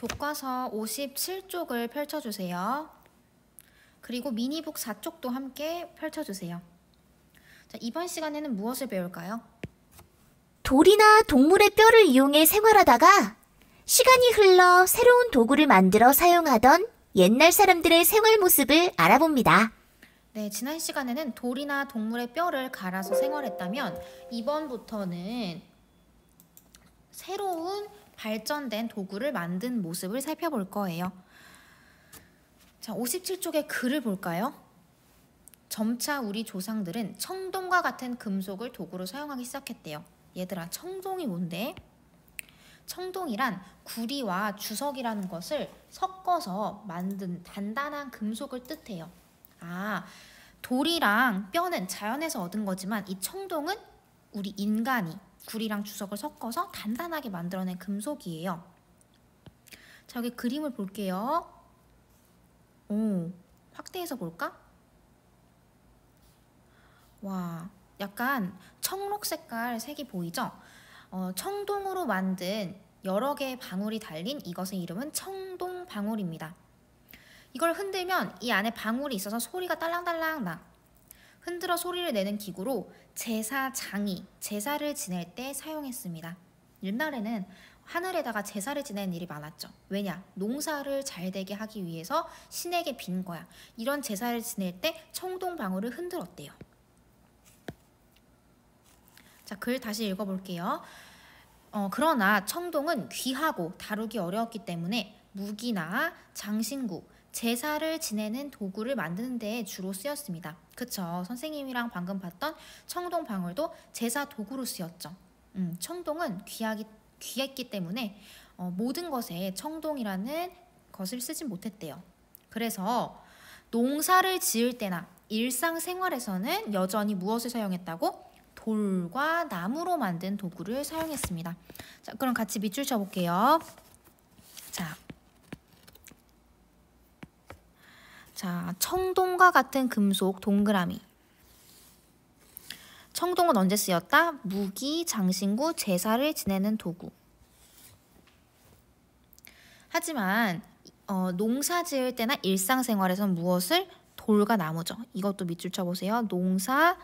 교과서 57쪽을 펼쳐주세요. 그리고 미니북 4쪽도 함께 펼쳐주세요. 자, 이번 시간에는 무엇을 배울까요? 돌이나 동물의 뼈를 이용해 생활하다가 시간이 흘러 새로운 도구를 만들어 사용하던 옛날 사람들의 생활 모습을 알아봅니다. 네, 지난 시간에는 돌이나 동물의 뼈를 갈아서 생활했다면 이번부터는 새로운 발전된 도구를 만든 모습을 살펴볼 거예요. 자, 57쪽의 글을 볼까요? 점차 우리 조상들은 청동과 같은 금속을 도구로 사용하기 시작했대요. 얘들아, 청동이 뭔데? 청동이란 구리와 주석이라는 것을 섞어서 만든 단단한 금속을 뜻해요. 아, 돌이랑 뼈는 자연에서 얻은 거지만 이 청동은 우리 인간이 구리랑 주석을 섞어서 단단하게 만들어낸 금속이에요. 자, 여기 그림을 볼게요. 오, 확대해서 볼까? 와, 약간 청록 색깔 색이 보이죠? 청동으로 만든 여러 개의 방울이 달린 이것의 이름은 청동방울입니다. 이걸 흔들면 이 안에 방울이 있어서 소리가 딸랑딸랑 나. 흔들어 소리를 내는 기구로 제사장이 제사를 지낼 때 사용했습니다. 옛날에는 하늘에다가 제사를 지내는 일이 많았죠. 왜냐? 농사를 잘 되게 하기 위해서 신에게 빈 거야. 이런 제사를 지낼 때 청동방울을 흔들었대요. 자, 글 다시 읽어볼게요. 그러나 청동은 귀하고 다루기 어려웠기 때문에 무기나 장신구, 제사를 지내는 도구를 만드는 데 주로 쓰였습니다. 그쵸? 선생님이랑 방금 봤던 청동방울도 제사 도구로 쓰였죠. 청동은 귀했기 때문에 모든 것에 청동이라는 것을 쓰지 못했대요. 그래서 농사를 지을 때나 일상생활에서는 여전히 무엇을 사용했다고? 돌과 나무로 만든 도구를 사용했습니다. 자, 그럼 같이 밑줄 쳐볼게요. 자, 청동과 같은 금속 동그라미. 청동은 언제 쓰였다? 무기, 장신구, 제사를 지내는 도구. 하지만 농사 지을 때나 일상생활에서는 무엇을? 돌과 나무죠. 이것도 밑줄 쳐보세요. 농사,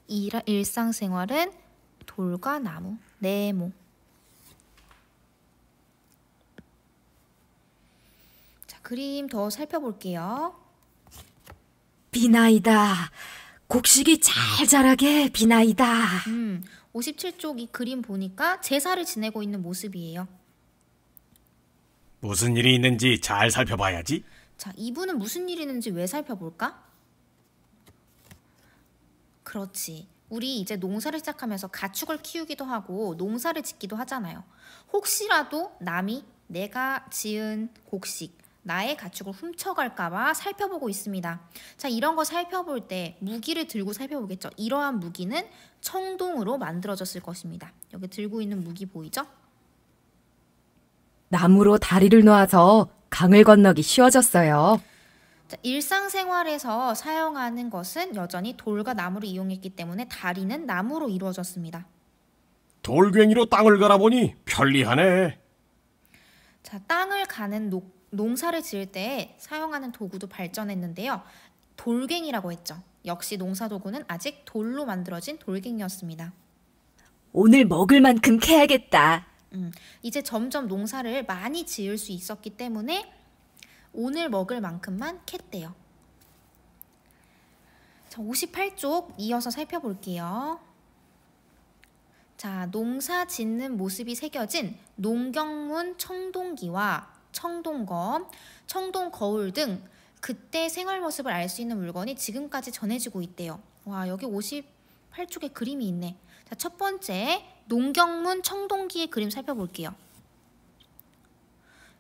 일상생활은 돌과 나무, 네모. 자, 그림 더 살펴볼게요. 비나이다. 곡식이 잘 자라게 비나이다. 57쪽 이 그림 보니까 제사를 지내고 있는 모습이에요. 무슨 일이 있는지 잘 살펴봐야지. 자, 이분은 무슨 일이 있는지 왜 살펴볼까? 그렇지. 우리 이제 농사를 시작하면서 가축을 키우기도 하고 농사를 짓기도 하잖아요. 혹시라도 남이 내가 지은 곡식, 나의 가축을 훔쳐갈까봐 살펴보고 있습니다. 자, 이런 거 살펴볼 때 무기를 들고 살펴보겠죠. 이러한 무기는 청동으로 만들어졌을 것입니다. 여기 들고 있는 무기 보이죠? 나무로 다리를 놓아서 강을 건너기 쉬워졌어요. 자, 일상생활에서 사용하는 것은 여전히 돌과 나무를 이용했기 때문에 다리는 나무로 이루어졌습니다. 돌괭이로 땅을 갈아보니 편리하네. 자, 땅을 가는 농사를 지을 때 사용하는 도구도 발전했는데요. 돌괭이라고 했죠. 역시 농사도구는 아직 돌로 만들어진 돌괭이였습니다. 오늘 먹을 만큼 캐야겠다. 이제 점점 농사를 많이 지을 수 있었기 때문에 오늘 먹을 만큼만 캤대요. 자, 58쪽 이어서 살펴볼게요. 자, 농사 짓는 모습이 새겨진 농경문 청동기와 청동검, 청동거울 등 그때 생활 모습을 알 수 있는 물건이 지금까지 전해지고 있대요. 와, 여기 58쪽에 그림이 있네. 자, 첫 번째 농경문 청동기의 그림 살펴볼게요.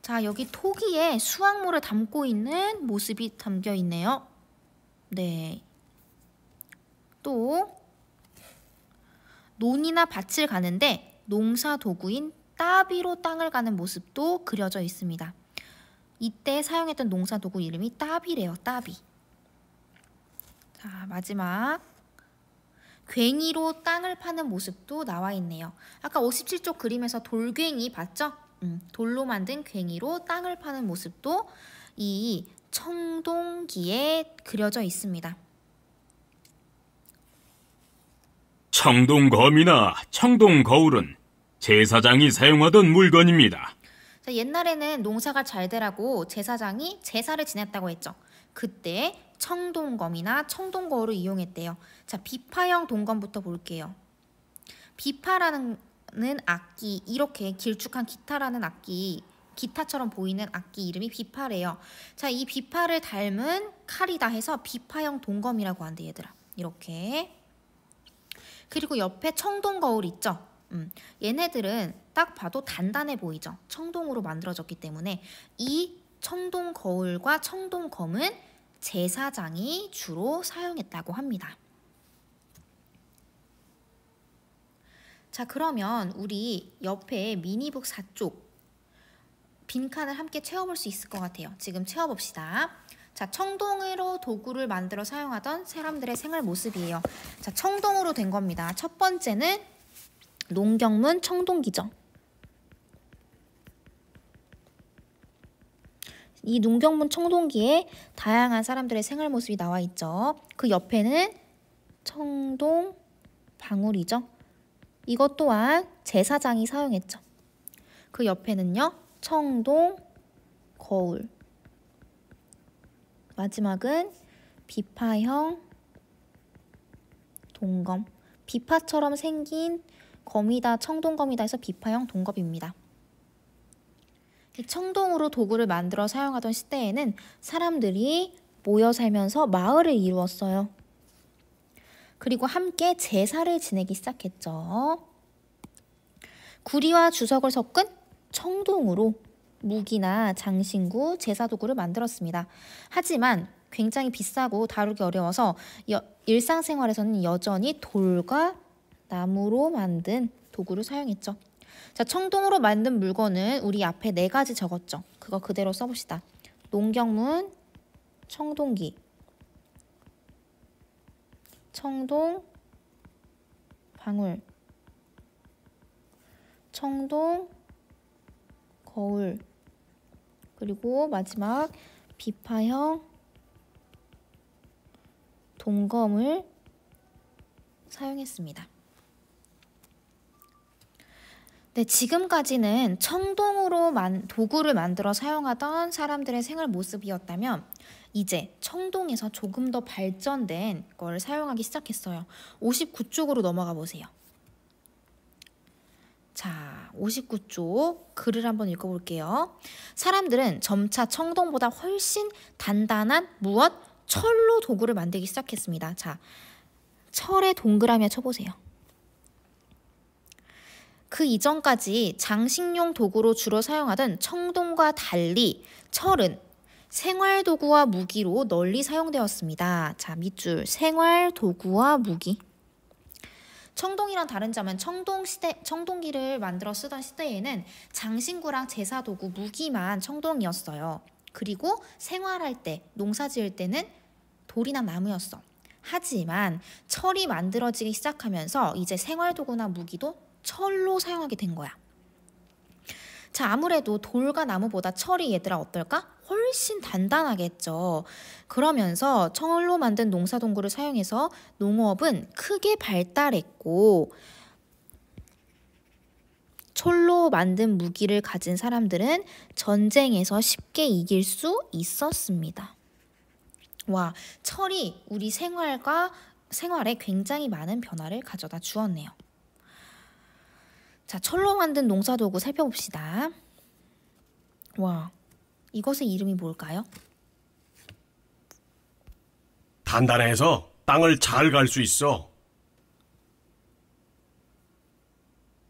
자, 여기 토기에 수확물을 담고 있는 모습이 담겨 있네요. 네. 또 논이나 밭을 가는데 농사 도구인 따비로 땅을 가는 모습도 그려져 있습니다. 이때 사용했던 농사 도구 이름이 따비래요. 따비. 자, 마지막 괭이로 땅을 파는 모습도 나와 있네요. 아까 57쪽 그림에서 돌괭이 봤죠? 돌로 만든 괭이로 땅을 파는 모습도 이 청동기에 그려져 있습니다. 청동검이나 청동거울은 제사장이 사용하던 물건입니다. 자, 옛날에는 농사가 잘 되라고 제사장이 제사를 지냈다고 했죠. 그때 청동검이나 청동거울을 이용했대요. 자, 비파형 동검부터 볼게요. 비파라는 악기, 이렇게 길쭉한 기타라는 악기, 기타처럼 보이는 악기 이름이 비파래요. 자, 이 비파를 닮은 칼이다 해서 비파형 동검이라고 한대, 얘들아. 이렇게. 그리고 옆에 청동거울 있죠? 얘네들은 딱 봐도 단단해 보이죠? 청동으로 만들어졌기 때문에 이 청동거울과 청동검은 제사장이 주로 사용했다고 합니다. 자, 그러면 우리 옆에 미니북 4쪽 빈칸을 함께 채워볼 수 있을 것 같아요. 지금 채워봅시다. 자, 청동으로 도구를 만들어 사용하던 사람들의 생활 모습이에요. 자, 청동으로 된 겁니다. 첫 번째는 농경문 청동기죠. 이 농경문 청동기에 다양한 사람들의 생활 모습이 나와 있죠. 그 옆에는 청동 방울이죠. 이것 또한 제사장이 사용했죠. 그 옆에는요, 청동 거울. 마지막은 비파형 동검. 비파처럼 생긴 검이다, 청동검이다 해서 비파형 동검입니다. 이 청동으로 도구를 만들어 사용하던 시대에는 사람들이 모여 살면서 마을을 이루었어요. 그리고 함께 제사를 지내기 시작했죠. 구리와 주석을 섞은 청동으로 무기나 장신구, 제사도구를 만들었습니다. 하지만 굉장히 비싸고 다루기 어려워서 일상생활에서는 여전히 돌과 나무로 만든 도구를 사용했죠. 자, 청동으로 만든 물건은 우리 앞에 4가지 적었죠. 그거 그대로 써봅시다. 농경문, 청동기, 청동 방울, 청동 거울, 그리고 마지막 비파형 동검을 사용했습니다. 네, 지금까지는 청동으로 도구를 만들어 사용하던 사람들의 생활 모습이었다면 이제 청동에서 조금 더 발전된 걸 사용하기 시작했어요. 59쪽으로 넘어가 보세요. 자, 59쪽 글을 한번 읽어볼게요. 사람들은 점차 청동보다 훨씬 단단한 무엇? 철로 도구를 만들기 시작했습니다. 자, 철에 동그라미 쳐보세요. 그 이전까지 장식용 도구로 주로 사용하던 청동과 달리 철은 생활도구와 무기로 널리 사용되었습니다. 자, 밑줄 생활도구와 무기. 청동이랑 다른 점은 청동기를 만들어 쓰던 시대에는 장신구랑 제사도구, 무기만 청동이었어요. 그리고 생활할 때, 농사 지을 때는 돌이나 나무였어. 하지만 철이 만들어지기 시작하면서 이제 생활도구나 무기도 철로 사용하게 된 거야. 자, 아무래도 돌과 나무보다 철이 얘들아 어떨까? 훨씬 단단하겠죠. 그러면서 철로 만든 농사도구를 사용해서 농업은 크게 발달했고, 철로 만든 무기를 가진 사람들은 전쟁에서 쉽게 이길 수 있었습니다. 와, 철이 우리 생활에 굉장히 많은 변화를 가져다 주었네요. 자, 철로 만든 농사도구 살펴봅시다. 와, 이것의 이름이 뭘까요? 단단해서 땅을 잘 갈 수 있어.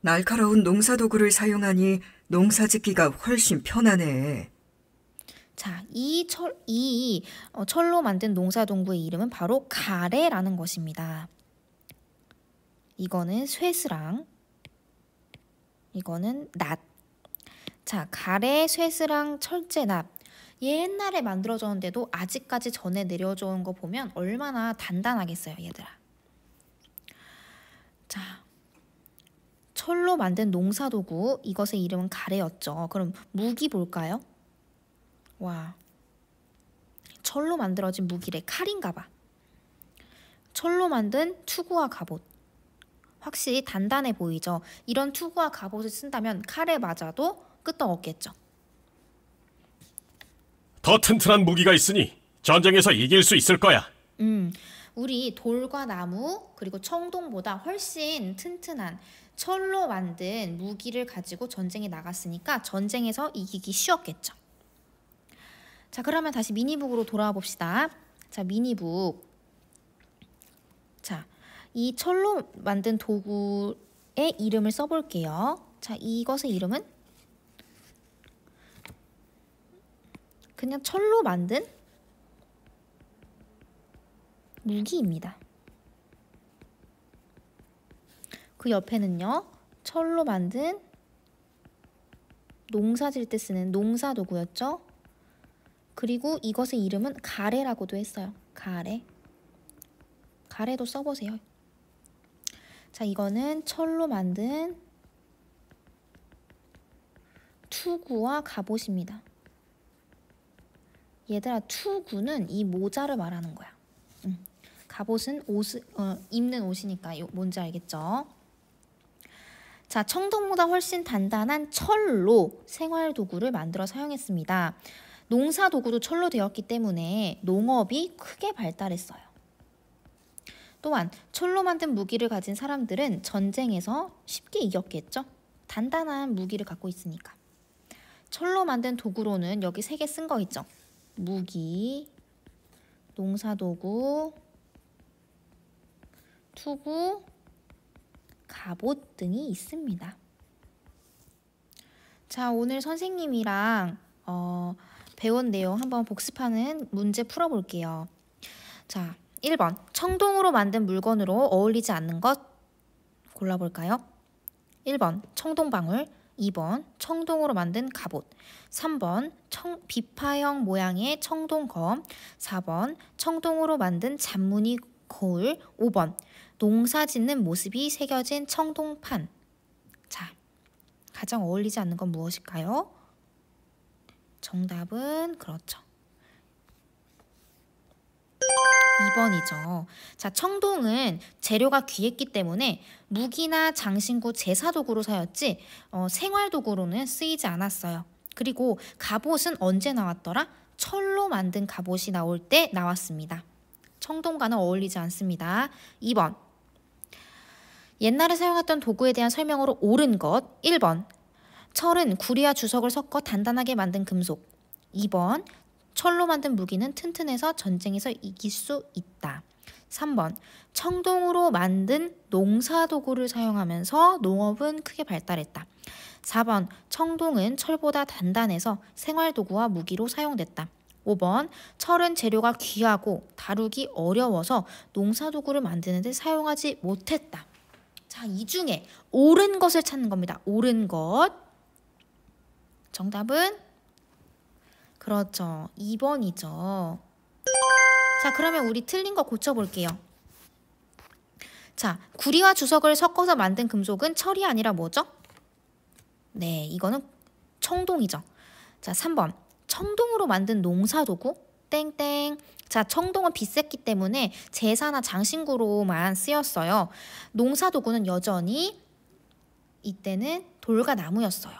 날카로운 농사도구를 사용하니 농사짓기가 훨씬 편하네. 자, 철로 만든 농사도구의 이름은 바로 가래라는 것입니다. 이거는 쇠스랑, 이거는 낫. 자, 가래, 쇠스랑, 철제, 낫. 옛날에 만들어졌는데도 아직까지 전해 내려져 온 거 보면 얼마나 단단하겠어요, 얘들아. 자, 철로 만든 농사도구, 이것의 이름은 가래였죠. 그럼 무기 볼까요? 와, 철로 만들어진 무기래. 칼인가 봐. 철로 만든 투구와 갑옷. 확실히 단단해 보이죠? 이런 투구와 갑옷을 쓴다면 칼에 맞아도 끄떡없겠죠. 더 튼튼한 무기가 있으니 전쟁에서 이길 수 있을 거야. 우리 돌과 나무 그리고 청동보다 훨씬 튼튼한 철로 만든 무기를 가지고 전쟁에 나갔으니까 전쟁에서 이기기 쉬웠겠죠. 자, 그러면 다시 미니북으로 돌아와 봅시다. 자, 미니북. 자, 이 철로 만든 도구의 이름을 써볼게요. 자, 이것의 이름은 그냥 철로 만든 무기입니다. 그 옆에는요, 철로 만든 농사 질 때 쓰는 농사 도구였죠. 그리고 이것의 이름은 가래라고도 했어요. 가래. 가래도 써보세요. 자, 이거는 철로 만든 투구와 갑옷입니다. 얘들아, 투구는 이 모자를 말하는 거야. 갑옷은 입는 옷이니까 뭔지 알겠죠? 자, 청동보다 훨씬 단단한 철로 생활도구를 만들어 사용했습니다. 농사도구도 철로 되었기 때문에 농업이 크게 발달했어요. 또한 철로 만든 무기를 가진 사람들은 전쟁에서 쉽게 이겼겠죠? 단단한 무기를 갖고 있으니까. 철로 만든 도구로는 여기 3개 쓴 거 있죠? 무기, 농사도구, 투구, 갑옷 등이 있습니다. 자, 오늘 선생님이랑 배운 내용 한번 복습하는 문제 풀어볼게요. 자, 1번. 청동으로 만든 물건으로 어울리지 않는 것 골라볼까요? 1번. 청동방울. 2번. 청동으로 만든 갑옷. 3번. 비파형 모양의 청동검. 4번. 청동으로 만든 잔무늬 거울. 5번. 농사 짓는 모습이 새겨진 청동판. 자, 가장 어울리지 않는 건 무엇일까요? 정답은 그렇죠. 2번이죠. 자, 청동은 재료가 귀했기 때문에 무기나 장신구, 제사도구로 사였지 생활도구로는 쓰이지 않았어요. 그리고 갑옷은 언제 나왔더라? 철로 만든 갑옷이 나올 때 나왔습니다. 청동과는 어울리지 않습니다. 2번. 옛날에 사용했던 도구에 대한 설명으로 옳은 것. 1번. 철은 구리와 주석을 섞어 단단하게 만든 금속. 2번. 철로 만든 무기는 튼튼해서 전쟁에서 이길 수 있다. 3번. 청동으로 만든 농사도구를 사용하면서 농업은 크게 발달했다. 4번. 청동은 철보다 단단해서 생활도구와 무기로 사용됐다. 5번. 철은 재료가 귀하고 다루기 어려워서 농사도구를 만드는 데 사용하지 못했다. 자, 이 중에 옳은 것을 찾는 겁니다. 옳은 것. 정답은 그렇죠. 2번이죠. 자, 그러면 우리 틀린 거 고쳐볼게요. 자, 구리와 주석을 섞어서 만든 금속은 철이 아니라 뭐죠? 네, 이거는 청동이죠. 자, 3번. 청동으로 만든 농사도구? 땡땡. 자, 청동은 비쌌기 때문에 제사나 장신구로만 쓰였어요. 농사도구는 여전히 이때는 돌과 나무였어요.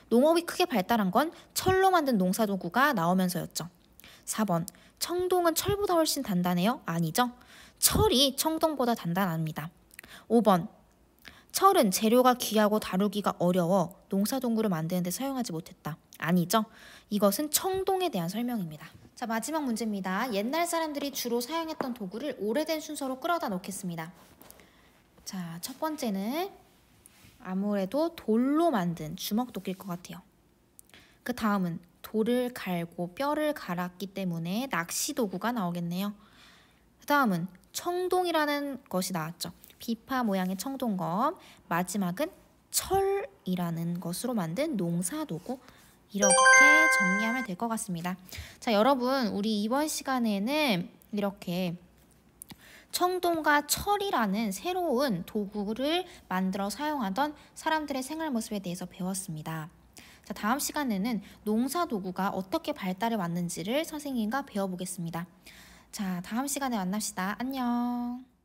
농업이 크게 발달한 건 철로 만든 농사도구가 나오면서였죠. 4번. 청동은 철보다 훨씬 단단해요? 아니죠. 철이 청동보다 단단합니다. 5번. 철은 재료가 귀하고 다루기가 어려워 농사도구를 만드는 데 사용하지 못했다. 아니죠. 이것은 청동에 대한 설명입니다. 자, 마지막 문제입니다. 옛날 사람들이 주로 사용했던 도구를 오래된 순서로 끌어다 놓겠습니다. 자, 첫 번째는 아무래도 돌로 만든 주먹도끼일 것 같아요. 그 다음은 돌을 갈고 뼈를 갈았기 때문에 낚시도구가 나오겠네요. 그 다음은 청동이라는 것이 나왔죠. 비파 모양의 청동검. 마지막은 철이라는 것으로 만든 농사도구. 이렇게 정리하면 될 것 같습니다. 자, 여러분, 우리 이번 시간에는 이렇게 청동과 철이라는 새로운 도구를 만들어 사용하던 사람들의 생활 모습에 대해서 배웠습니다. 자, 다음 시간에는 농사 도구가 어떻게 발달해 왔는지를 선생님과 배워보겠습니다. 자, 다음 시간에 만납시다. 안녕.